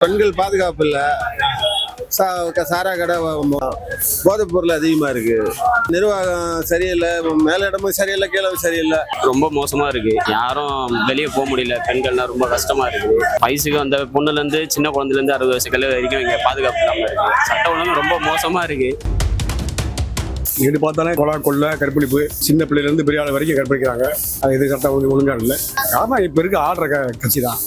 பெண்கள் பாதுகாப்பு இல்லை. சாரா கடை போதைப் பொருள் அதிகமாக இருக்கு. நிர்வாகம் சரியில்லை, மேலிடமும் சரியில்லை, கீழே சரியில்லை. ரொம்ப மோசமா இருக்கு. யாரும் வெளியே போக முடியல. பெண்கள்லாம் ரொம்ப கஷ்டமா இருக்கு. வயசுக்கு வந்த பொண்ணுல இருந்து சின்ன குழந்தைல இருந்து 60 வயசு கல்வி வரைக்கும் இங்க பாதுகாப்பு இல்லாம இருக்கு. சட்ட ஒழுங்கு ரொம்ப மோசமா இருக்கு. எது பார்த்தாலே கொலை கொள்ளை கற்பழிப்பு, சின்ன பிள்ளைலேருந்து பெரிய ஆள் வரைக்கும் கற்பழிக்கிறாங்க. அது எது சட்டம் ஒழுங்கா இல்லை. காரணம் இப்போ இருக்க ஆடுற கட்சி தான்.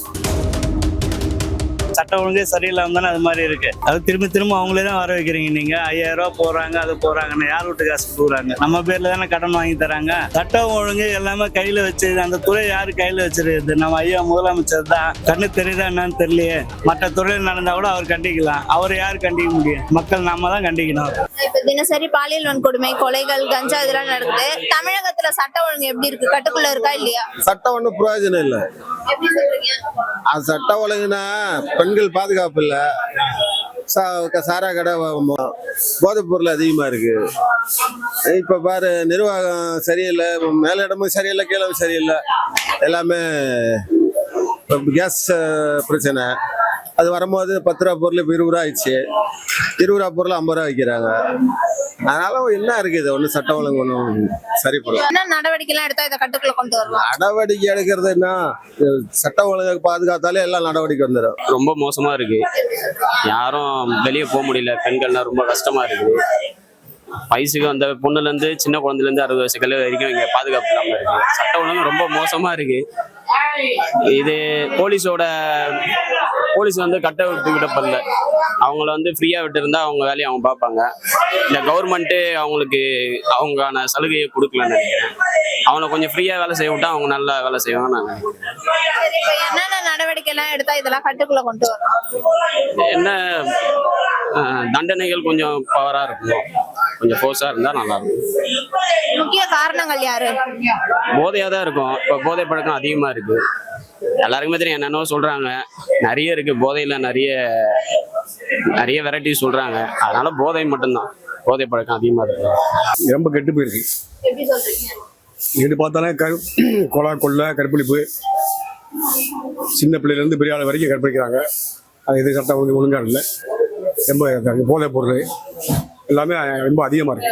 சட்டம் ஒழுங்கே சரியில்லாம தானே அது மாதிரி இருக்கு. அது திரும்ப அவங்களே தான் வர வைக்கிறீங்க. நீங்க 5000 ரூபா போறாங்க, அது போறாங்கன்னு யார் வீட்டு காசு போறாங்க? நம்ம பேர்ல தானே கடன் வாங்கி தராங்க. சட்டம் ஒழுங்கு எல்லாமே கையில வச்சிருது. அந்த துறை யாரு கையில வச்சிருக்குது? நம்ம ஐயா முதலமைச்சர் தான். கண்ணு தெரியுதா என்னன்னு தெரியலையே. மற்ற துறையில் நடந்தா கூட அவர் கண்டிக்கலாம். அவர் யார் கண்டிக்க முடியும்? மக்கள் நம்ம தான் கண்டிக்கணும். இப்ப தினசரி பாலியல் வன்கொடுமை, கொலைகள், கஞ்சா இதெல்லாம் நடக்குது. தமிழகத்துல சட்ட ஒழுங்கு எப்படி இருக்கு? கட்டுக்குள்ள இருக்கா இல்லையா? சட்டம் ஒன்றும் பிரயோஜனம் இல்லை. எப்படி சொல்றீங்க? அது சட்டம் ஒழுங்குனா பெண்கள் பாதுகாப்பு இல்லை. சாரா கடை போதைப் பொருள் அதிகமாக இருக்கு. இப்போ பாரு, நிர்வாகம் சரியில்லை, மேலிடமும் சரியில்லை, கீழே சரியில்லை. எல்லாமே கேஸ் பிரச்சனை. அது வரும்போது 10 ரூபா பொருள் இப்போ 20 ரூபா ஆயிடுச்சு. 20 ரூபா பொருள் 50 ரூபா வைக்கிறாங்க. அதனால என்ன இருக்குது? ஒன்றும் சட்டம் ஒழுங்கு ஒன்றும் சரிப்படும். என்ன நடவடிக்கை எல்லாம் எடுத்தா இதை கட்டுக்குள்ள கொண்டு வரலாம்? நடவடிக்கை எடுக்கிறதுனா சட்டம் ஒழுங்கு பாதுகாத்தாலே எல்லாம் நடவடிக்கை வந்துடும். ரொம்ப மோசமா இருக்கு. யாரும் வெளியே போக முடியல. பெண்கள்லாம் ரொம்ப கஷ்டமா இருக்கு. வயசுக்கு வந்த பொண்ணுல இருந்து சின்ன குழந்தைல இருந்து 60 வயசு கல்வி வரைக்கும் இங்க பாதுகாப்பு இல்லாம இருக்கு. சட்ட ஒழுங்கு ரொம்ப மோசமா இருக்கு. இது போலீஸ் வந்து கட்ட விட்டுக்கிட்டப்பல்ல. அவங்கள வந்து ஃப்ரீயா விட்டு இருந்தா அவங்க வேலையை அவங்க பார்ப்பாங்க. இந்த கவர்மெண்ட் அவங்களுக்கு அவங்கான சலுகையை கொடுக்கலன்னு நினைக்கிறேன். அவனை கொஞ்சம் ஃப்ரீயா வேலை செய்ய விட்டா அவங்க நல்லா வேலை செய்வாங்க நான் நினைக்கிறேன். என்னென்ன நடவடிக்கை எல்லாம் எடுத்தா இதெல்லாம் கட்டுக்குள்ள கொண்டு வரலாம்? என்ன தண்டனைகள் கொஞ்சம் பவரா இருக்கணும், கொஞ்சம் ஃபோர்ஸா இருந்தா நல்லா இருக்கும். முக்கிய காரணங்கள் யாரு? போதையா தான் இருக்கும். இப்போ போதை பழக்கம் அதிகமா இருக்கு. எல்லாருக்குமே தெரியும். என்னென்னோ சொல்றாங்க, நிறைய இருக்கு போதையில, நிறைய வெரைட்டி சொல்றாங்க. அதனால போதை மட்டும்தான், போதை பழக்கம் அதிகமா இருக்கு. ரொம்ப கெட்டு போயிருக்கு. எப்படி சொல்றீங்க? எது பார்த்தாலே கொலை கொள்ளை கற்பழிப்பு, சின்ன பிள்ளைலேருந்து பெரிய ஆள் வரைக்கும் கற்பழிக்கிறாங்க. அது எது சட்டம் ஒழுங்கா இல்லை. ரொம்ப போதைப் பொருள் எல்லாமே ரொம்ப அதிகமாக இருக்கு.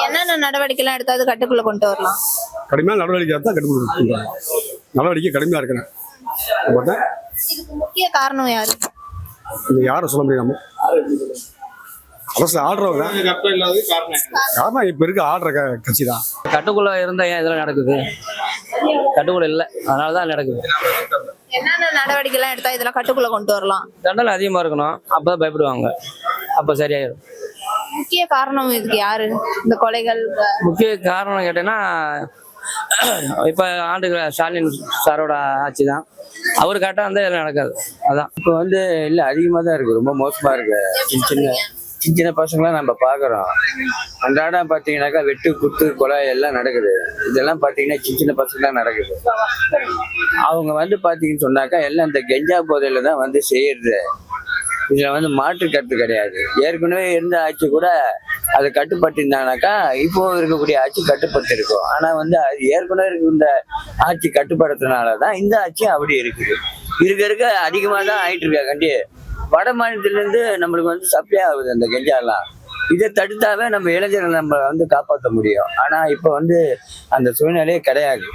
என்னென்ன நடவடிக்கை எல்லாம் எடுத்தா அது கட்டுக்குள்ள கொண்டு வரலாம்? கடுமையான நடவடிக்கை தான் கட்டுப்படுத்த. நடவடிக்கை கடுமையாக இருக்கணும். பார்த்தா இதுக்கு முக்கிய காரணம் யாரு? இது யாரும் சொல்ல முடியாம அரசு ஆடுறவங்க காரணம் இப்போ இருக்க ஆடுற கட்சி தான். கட்டுக்குள்ள இருந்தா ஏன் இதெல்லாம் நடக்குது? கட்டுக்குள்ள இல்லை, அதனாலதான் நடக்குது. என்னென்ன நடவடிக்கை எல்லாம் எடுத்தா இதெல்லாம் கட்டுக்குள்ள கொண்டு வரலாம்? தண்டனை அதிகமா இருக்கணும், அப்பதான் பயப்படுவாங்க, அப்ப சரியாயிடும். முக்கிய காரணம் இதுக்கு யாரு? இந்த கொலைகள் முக்கிய காரணம் கேட்டேன்னா, இப்ப ஆண்டுகிற ஸ்டாலின் சாரோட ஆட்சி தான். அவரு கரெக்டா இருந்தா இதெல்லாம் நடக்காது. அதான் இப்போ இல்லை, அதிகமாக தான் இருக்கு. ரொம்ப மோசமா இருக்கு. சின்ன பசங்களாம் நம்ம பார்க்குறோம். அன்றாடம் பார்த்தீங்கன்னாக்கா வெட்டு குத்து கொலை எல்லாம் நடக்குது. இதெல்லாம் பார்த்தீங்கன்னா சின்ன பசங்க தான் நடக்குது. அவங்க பார்த்தீங்கன்னு சொன்னாக்கா எல்லாம் இந்த கெஞ்சா போதையில தான் செய்யறது. இதில் மாற்று கருத்து கிடையாது. ஏற்கனவே இருந்த ஆட்சி கூட அதை கட்டுப்பட்டிருந்தாங்கனாக்கா இப்போ இருக்கக்கூடிய ஆட்சி கட்டுப்பட்டு இருக்கும். ஆனால் அது ஏற்கனவே இருந்த ஆட்சி கட்டுப்படுத்தினால தான் இந்த ஆட்சி அப்படி இருக்குது. இருக்க அதிகமாக தான் ஆயிட்டு இருக்கா. கண்டி வட மாநிலத்திலேருந்து நம்மளுக்கு சப்ளை ஆகுது அந்த கெஞ்சாலாம். இதை தடுத்தாவே நம்ம இளைஞர்கள் நம்ம காப்பாற்ற முடியும். ஆனால் இப்போ அந்த சூழ்நிலையே கிடையாது.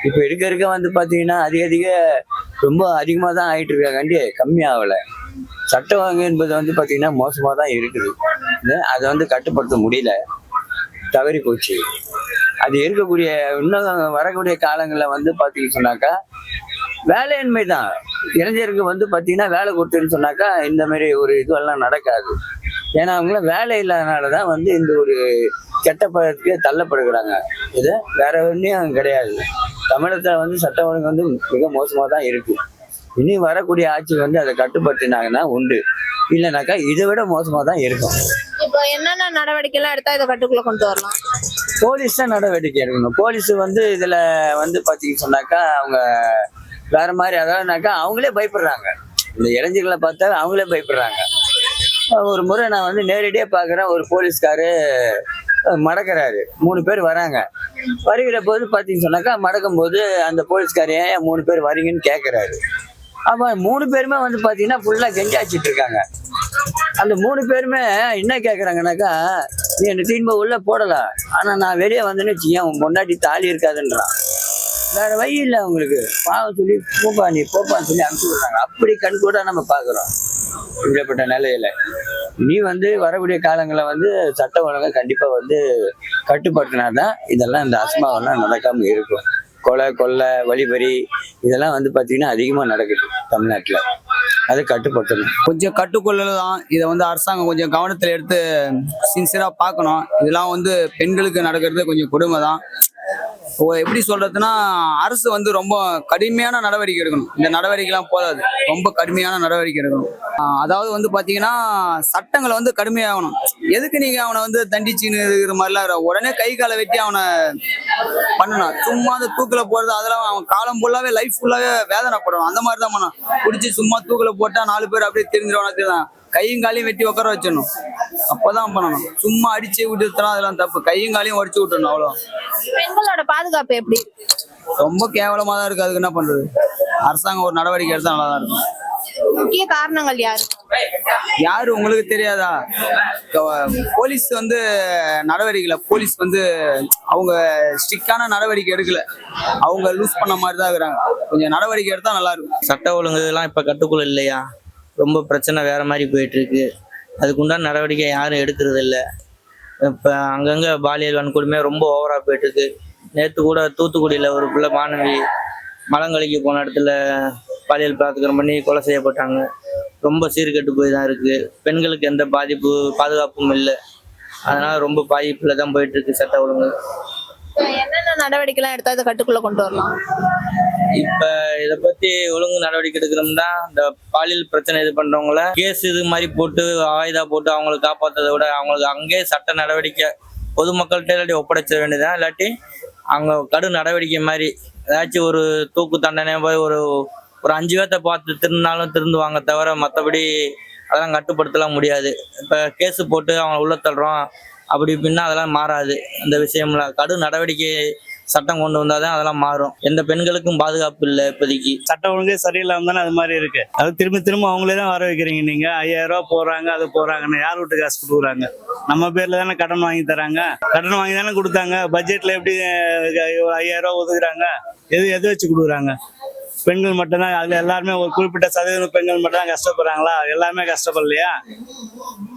இப்போ இருக்க பார்த்தீங்கன்னா அதிக ரொம்ப அதிகமாக தான் ஆயிட்டு இருக்கா. கண்டி கம்மியாகலை. சட்டம் ஒழுங்கு என்பது பார்த்தீங்கன்னா மோசமாக தான் இருக்குது. அதை கட்டுப்படுத்த முடியல, தவறி போச்சு. அது இருக்கக்கூடிய இன்னும் வரக்கூடிய காலங்களில் பார்த்தீங்கன்னு சொன்னாக்கா வேலையின்மை தான். இளைஞருக்கு பார்த்தீங்கன்னா வேலை கொடுத்துன்னு சொன்னாக்கா இந்த மாதிரி ஒரு இதுவெல்லாம் நடக்காது. ஏன்னா அவங்களாம் வேலை இல்லாதனால தான் இந்த ஒரு கெட்ட பழத்துக்கு தள்ளப்படுகிறாங்க. இது வேற ஒன்றும் கிடையாது. தமிழகத்தில் சட்டம் ஒழுங்கு மிக மோசமாக தான் இருக்கு. இனி வரக்கூடிய ஆட்சி அதை கட்டுப்படுத்தினாங்கன்னா உண்டு, இல்லைனாக்கா இதை விட மோசமாக தான் இருக்கும். இப்போ என்னென்ன நடவடிக்கை எல்லாம் எடுத்தா இதை கட்டுக்குள்ள கொண்டு வரலாம்? போலீஸ் தான் நடவடிக்கை எடுக்கணும். போலீஸ் இதுல பார்த்தீங்கன்னு சொன்னாக்கா அவங்க வேற மாதிரி, அதாவதுனாக்கா அவங்களே பயப்படுறாங்க. இந்த இளைஞர்களை பார்த்தா அவங்களே பயப்படுறாங்க. ஒரு முறை நான் நேரடியாக பார்க்குறேன். ஒரு போலீஸ்காரு மடக்கிறாரு. 3 பேர் வராங்க. வருகிற போது பார்த்தீங்கன்னு சொன்னாக்கா மடக்கும் போது அந்த போலீஸ்கார ஏன் 3 பேர் வரீங்கன்னு கேட்குறாரு. அப்ப 3 பேருமே வந்து பாத்தீங்கன்னா ஃபுல்லா கெஞ்சி அடிச்சிட்டு இருக்காங்க. அந்த 3 பேருமே என்ன கேக்குறாங்கன்னாக்கா, நீ என்ன திரும்ப உள்ள போடல, ஆனா நான் வெளியே வந்தேன்னு வச்சுக்கேன் உன் பொண்டாட்டி தாலி இருக்காதுன்றான். வேற வழி இல்லை அவங்களுக்கு. பாவம் சொல்லி நீ போப்பான்னு சொல்லி அனுப்பிச்சு விடுறாங்க. அப்படி கண் கூட நம்ம பாக்குறோம் இப்படிப்பட்ட நிலையில. நீ வந்து வரக்கூடிய காலங்களை வந்து சட்ட ஒழுங்கை கண்டிப்பா வந்து கட்டுப்படுத்தினாதான் இதெல்லாம் இந்த அசம்பாவம்லாம் நடக்காம இருக்கும். கொலை கொள்ளை வழிபறி இதெல்லாம் வந்து பாத்தீங்கன்னா அதிகமா நடக்குது தமிழ்நாட்டுல. அதை கட்டுப்படுத்தணும். கொஞ்சம் கட்டுக்கொள்ளல தான். இதை வந்து அரசாங்கம் கொஞ்சம் கவனத்தில் எடுத்து சின்சியராக பார்க்கணும். இதெல்லாம் வந்து பெண்களுக்கு நடக்கிறது கொஞ்சம் கொடுமை தான். எப்படி சொல்றதுன்னா, அரசு வந்து ரொம்ப கடுமையான நடவடிக்கை எடுக்கணும். இந்த நடவடிக்கைலாம் போதாது, ரொம்ப கடுமையான நடவடிக்கை எடுக்கணும். அதாவது வந்து பாத்தீங்கன்னா சட்டங்களை வந்து கடுமையாகணும். எதுக்கு நீங்க அவனை வந்து தண்டிச்சுன்னு இருக்கிற மாதிரிலாம் உடனே கை காலை வெட்டி அவனை பண்ணணும். சும்மா அந்த தூக்கில போடுறது அதெல்லாம் அவன் காலம் ஃபுல்லாவே லைஃப் ஃபுல்லாவே வேதனைப்படணும். அந்த மாதிரி தான் பண்ணணும். பிடிச்சி சும்மா தூக்கில போட்டா 4 பேர் அப்படியே தெரிஞ்சிருவானா, கையும் காலையும் வெட்டி உட்கார வச்சிடணும். அப்பதான் பண்ணணும். சும்மா அடிச்சு விட்டுறோம், அதெல்லாம் தப்பு. கையும் காலையும் உடச்சு விட்டுறணும், அவ்வளோ. பெண்களோட பாதுகாப்பு எப்படி இருக்கு? ரொம்ப கேவலமா தான் இருக்கு. அதுக்கு என்ன பண்றது? அரசாங்கம் ஒரு நடவடிக்கை எடுத்தா நல்லா தான் இருக்கும். முக்கிய காரணங்கள் யாரு உங்களுக்கு தெரியாதா? போலீஸ் வந்து நடவடிக்கைல போலீஸ் வந்து அவங்க ஸ்ட்ரிக்டான நடவடிக்கை எடுக்கல. அவங்க லூஸ் பண்ண மாதிரி தான் இருக்கிறாங்க. கொஞ்சம் நடவடிக்கை எடுத்தா நல்லா இருக்கும். சட்ட ஒழுங்குலாம் இப்ப கட்டுக்குள்ள இல்லையா? ரொம்ப பிரச்சனை வேற மாதிரி போயிட்டு இருக்கு. அதுக்கு உண்டான நடவடிக்கை யாரும் எடுக்கிறது இல்லை. இப்போ அங்கங்கே பாலியல் வன்கொடுமை ரொம்ப ஓவராக போயிட்டு இருக்கு. நேற்று கூட தூத்துக்குடியில் ஒரு பிள்ளை மாணவி மலங்கலிக்கு போன இடத்துல பாலியல் பலாத்காரம் பண்ணி கொலை செய்யப்பட்டாங்க. ரொம்ப சீர்கெட்டு போய் தான் இருக்குது. பெண்களுக்கு எந்த பாதுகாப்பும் இல்லை. அதனால் ரொம்ப பாதிப்பில் தான் போயிட்டு இருக்கு சட்ட ஒழுங்கு. என்னென்ன நடவடிக்கைலாம் எடுத்தா இதை கட்டுக்குள்ள கொண்டு வரலாம்? இப்போ இதை பற்றி ஒழுங்கு நடவடிக்கை எடுக்கணும்னா, இந்த பாலியல் பிரச்சனை இது பண்ணுறவங்கள கேஸ் இது மாதிரி போட்டு ஆயுதா போட்டு அவங்களை காப்பாற்றதை விட அவங்களுக்கு அங்கேயே சட்ட நடவடிக்கை பொதுமக்கள்கிட்ட இல்லாட்டி ஒப்படைச்ச வேண்டியதான். இல்லாட்டி அவங்க கடும் நடவடிக்கை மாதிரி ஏதாச்சும் ஒரு தூக்கு தண்டனை போய் ஒரு 5 பேர்த்த பார்த்து திருந்தாலும் திருந்துவாங்க தவிர மற்றபடி அதெல்லாம் கட்டுப்படுத்தலாம் முடியாது. இப்போ கேஸு போட்டு அவங்கள உள்ள தள்ளுறோம் அப்படி இப்படின்னா அதெல்லாம் மாறாது. அந்த விஷயம்ல கடும் நடவடிக்கை சட்டம் கொண்டு வந்தாதான் அதெல்லாம் மாறும். எந்த பெண்களுக்கும் பாதுகாப்பு இல்லை இப்போதைக்கு. சட்டம் ஒழுங்கே சரியில்லாம தானே அது மாதிரி இருக்கு. அது திரும்ப அவங்களே தான் வர வைக்கிறீங்க. நீங்க 5000 ரூபா போடுறாங்க, அது போடுறாங்கன்னு யார் வீட்டு காசு கொடுக்குறாங்க? நம்ம பேர்ல தானே கடன் வாங்கி தராங்க. கடன் வாங்கி தானே கொடுத்தாங்க. பட்ஜெட்ல எப்படி 5000 ரூபா ஒதுக்குறாங்க? எது வச்சு கொடுக்குறாங்க? பெண்கள் மட்டும்தான் அதுல எல்லாருமே ஒரு குறிப்பிட்ட சதவீதம் பெண்கள் மட்டும் தான் கஷ்டப்படுறாங்களா? எல்லாருமே கஷ்டப்படலையா?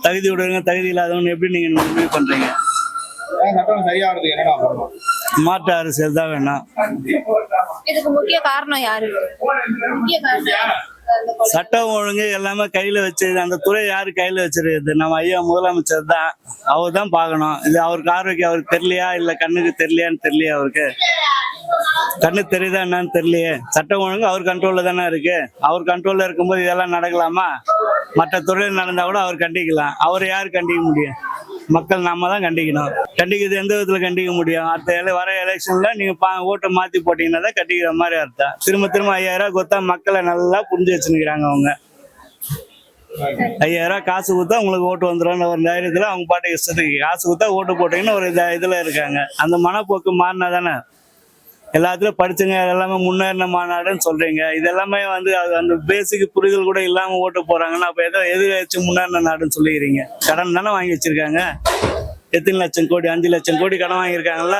தகுதி விடுங்க, தகுதி இல்லாதவங்க எப்படி நீங்க முடிவு பண்றீங்க? மாற்று அரசியல் தான் வேணும். இதுக்கு முக்கிய காரணம் யாரு? சட்டம் ஒழுங்கு எல்லாமே கையில வச்சு அந்த துறை யாரு கையில வச்சிருக்குது? நம்ம ஐயா முதலமைச்சர் தான். அவர் தான் பார்க்கணும். இது அவருக்கு ஆரோக்கியம் அவருக்கு தெரியலையா, இல்ல கண்ணுக்கு தெரியலையான்னு தெரியலையா? அவருக்கு கண்ணு தெரியுதா என்னன்னு தெரியலையே. சட்டம் ஒழுங்கு அவர் கண்ட்ரோல்ல தானே இருக்கு. அவர் கண்ட்ரோல்ல இருக்கும்போது இதெல்லாம் நடக்கலாமா? மற்ற துறையில் நடந்தா கூட அவர் கண்டிக்கலாம். அவர் யாரு கண்டிக்க முடியும்? மக்கள் நாம தான் கண்டிக்கணும். கண்டிக்கிறது எந்த விதத்துல கண்டிக்க முடியும்? அடுத்த வர எலெக்ஷன்ல நீங்க ஓட்டை மாத்தி போட்டீங்கன்னா தான் கண்டிக்கிற மாதிரி அர்த்தம். திரும்ப 5000 ரூபாய் கொடுத்தா மக்களை நல்லா புரிஞ்சு வச்சுக்கிறாங்க. அவங்க 5000 ரூபாய் காசு கொடுத்தா உங்களுக்கு ஓட்டு வந்துடும் ஒரு தைரியத்துல அவங்க பாட்டு இஷ்டத்துக்கு காசு கொடுத்தா ஓட்டு போட்டீங்கன்னு ஒரு இதுல இருக்காங்க. அந்த மனப்போக்கு மாறினா தானே எல்லாத்துலயும் படிச்சுங்க எல்லாமே முன்னேறின மாநாடுன்னு சொல்றீங்க. இது எல்லாமே வந்து அந்த பேசிக் புரிதல் கூட இல்லாம ஓட்டு போறாங்கன்னா அப்ப எது வச்சு முன்னேறின நாடுன்னு சொல்லிக்கிறீங்க? கடன் தானே வாங்கி வச்சிருக்காங்க. எத்தனை லட்சம் கோடி? 5 லட்சம் கோடி கடன் வாங்கியிருக்காங்கல்ல.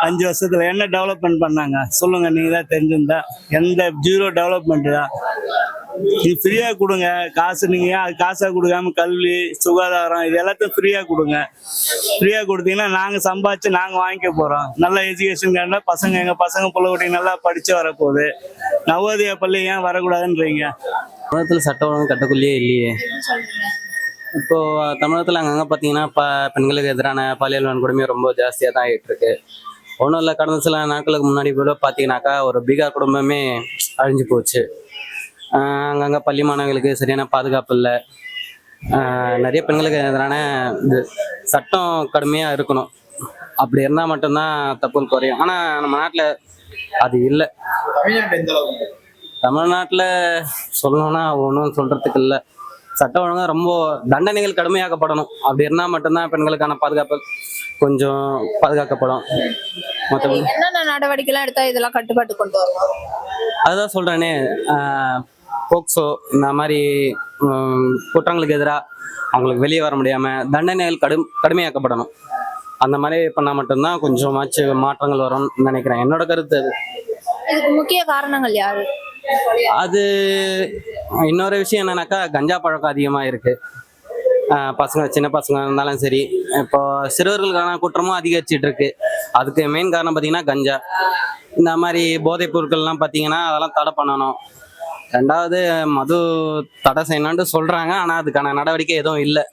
5 வருஷத்துல என்ன டெவலப்மெண்ட் பண்ணாங்க சொல்லுங்க? நீங்க தான் தெரிஞ்சிருந்தா. எந்த 0 டெவலப்மெண்ட் தான். நீ ஃப்ரீயா கொடுங்க காசு. நீங்க காசா கொடுக்காம கல்வி சுகாதாரம் இது எல்லாத்தையும் ஃப்ரீயா கொடுங்க. ஃப்ரீயா கொடுத்தீங்கன்னா நாங்க சம்பாதிச்சு நாங்க வாங்கிக்க போறோம். நல்ல எஜுகேஷன் எங்க பசங்க பிள்ளைகுட்டி நல்லா படிச்சு வரப்போகுது. நவோதயா பள்ளி ஏன் வரக்கூடாதுன்றீங்க? தமிழகத்தில் சட்ட ஒழுங்கு கட்டுக்குள்ளேயே இல்லையே. இப்போ தமிழகத்தில் அங்கங்கே பார்த்தீங்கன்னா பெண்களுக்கு எதிரான பாலியல் வன்கொடுமை ரொம்ப ஜாஸ்தியாக தான் ஆகிட்டு இருக்கு. ஒன்றும் இல்லை, கடந்த சில நாட்களுக்கு முன்னாடி கூட பார்த்தீங்கன்னாக்கா ஒரு பீகார் குடும்பமே அழிஞ்சு போச்சு. அங்கங்கே பள்ளி மாணவர்களுக்கு சரியான பாதுகாப்பு இல்லை. நிறைய பெண்களுக்கு எதிரான இது சட்டம் கடுமையாக இருக்கணும். அப்படி இருந்தால் மட்டும்தான் தப்புகள் குறையும். ஆனால் நம்ம நாட்டில் அது இல்லை. தமிழ்நாட்டில் சொல்லணும்னா ஒன்றும் சொல்கிறதுக்கு இல்லை. சட்டம் ஒழுங்காக ரொம்ப தண்டனைகள் கடுமையாக்கப்படணும். அப்படி இருந்தால் மட்டும்தான் பெண்களுக்கான பாதுகாப்பு கொஞ்சம் பாதுகாக்கப்படும். மற்றபடி என்னென்ன நடவடிக்கைலாம் எடுத்தா இதெல்லாம் கட்டுப்பாட்டு கொண்டு வருவோம்? அதுதான் சொல்கிறேனே, போக்சோ இந்த மாதிரி குற்றங்களுக்கு எதிராக அவங்களுக்கு வெளியே வர முடியாமல் தண்டனைகள் கடுமையாக்கப்படணும். அந்த மாதிரி பண்ணால் மட்டும்தான் கொஞ்சமாச்சு மாற்றங்கள் வரும்னு நினைக்கிறேன். என்னோட கருத்து அது. இதுக்கு முக்கிய காரணங்கள் யாரு? அது இன்னொரு விஷயம் என்னன்னாக்கா, கஞ்சா பழக்கம் அதிகமாக இருக்குது. பசங்க, சின்ன பசங்க இருந்தாலும் சரி, இப்போ சிறுவர்களுக்கான குற்றமும் அதிகரிச்சிட்டு இருக்கு. அதுக்கு மெயின் காரணம் பார்த்தீங்கன்னா கஞ்சா. இந்த மாதிரி போதைப் பொருட்கள்லாம் பார்த்தீங்கன்னா அதெல்லாம் தடை பண்ணணும். ரெண்டாவது, மது தடை செய்யணும்னு சொல்கிறாங்க, ஆனால் அதுக்கான நடவடிக்கை எதுவும் இல்லை.